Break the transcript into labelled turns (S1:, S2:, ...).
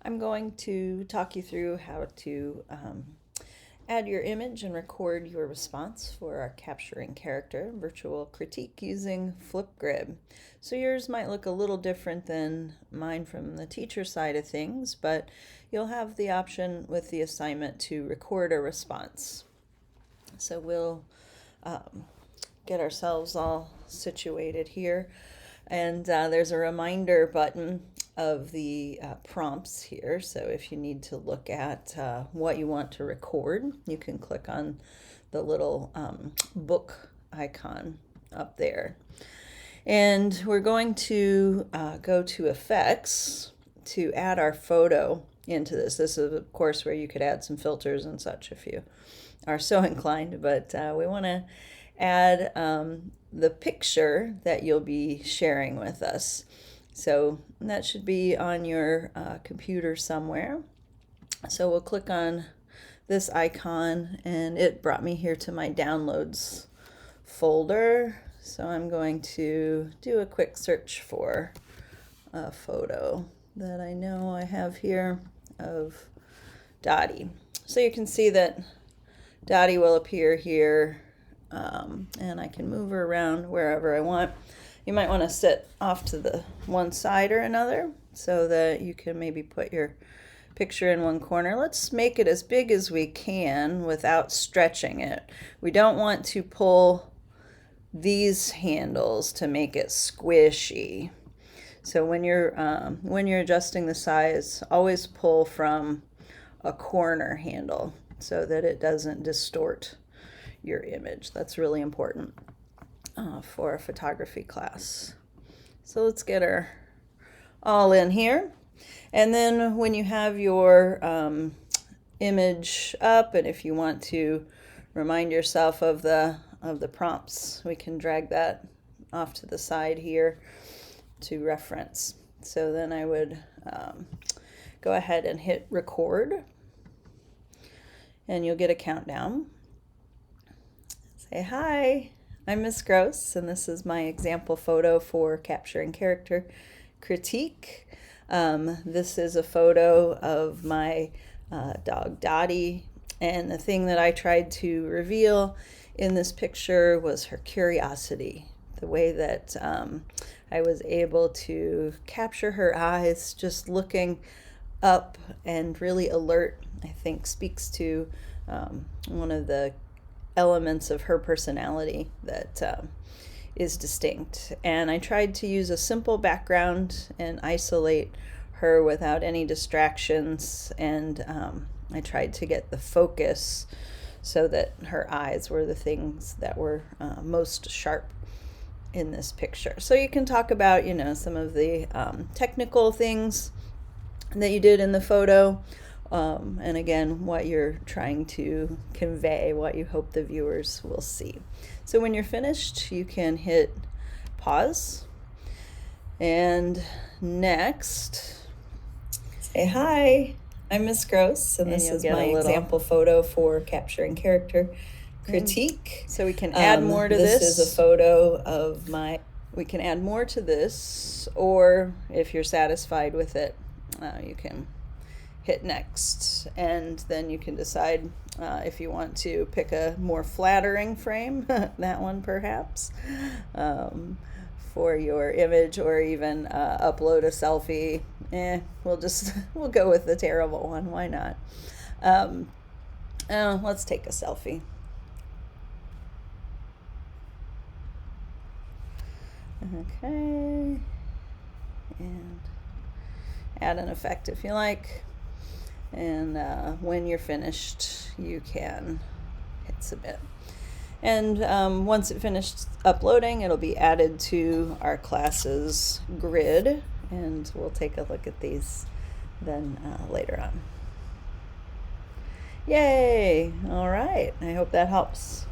S1: I'm going to talk you through how to add your image and record your response for our capturing character virtual critique using Flipgrid. So yours might look a little different than mine from the teacher side of things, but you'll have the option with the assignment to record a response. So we'll get ourselves all situated here. And there's a reminder button of the prompts here. So if you need to look at what you want to record, you can click on the little book icon up there. And we're going to go to effects to add our photo into this. This is, of course, where you could add some filters and such if you are so inclined, but we want to add the picture that you'll be sharing with us. So that should be on your computer somewhere. So we'll click on this icon and it brought me here to my downloads folder. So I'm going to do a quick search for a photo that I know I have here of Dottie. So you can see that Dottie will appear here, and I can move her around wherever I want. You might want to sit off to the one side or another so that you can maybe put your picture in one corner. Let's make it as big as we can without stretching it. We don't want to pull these handles to make it squishy. So when you're adjusting the size, always pull from a corner handle so that it doesn't distort your image. That's really important for a photography class. So let's get her all in here. And then when you have your image up, and if you want to remind yourself of the prompts, we can drag that off to the side here to reference. So then I would go ahead and hit record, and you'll get a countdown. Say, hi, I'm Miss Gross, and this is my example photo for capturing character critique. This is a photo of my dog Dottie, and the thing that I tried to reveal in this picture was her curiosity. The way that I was able to capture her eyes just looking up and really alert, I think speaks to one of the elements of her personality that is distinct. And I tried to use a simple background and isolate her without any distractions, and I tried to get the focus so that her eyes were the things that were most sharp in this picture. So you can talk about, some of the technical things that you did in the photo, and again, what you're trying to convey, what you hope the viewers will see. So when you're finished, you can hit pause, and next, say, hi, I'm Miss Gross, and this is my example photo for capturing character critique. So we can add more to this. This is a photo of we can add more to this, or if you're satisfied with it, you can hit next, and then you can decide if you want to pick a more flattering frame, that one perhaps, for your image, or even upload a selfie. We'll go with the terrible one. Why not? Let's take a selfie. Okay, and add an effect if you like, and when you're finished you can hit submit, and once it finished uploading, it'll be added to our class's grid, and we'll take a look at these then later on. Yay! All right, I hope that helps.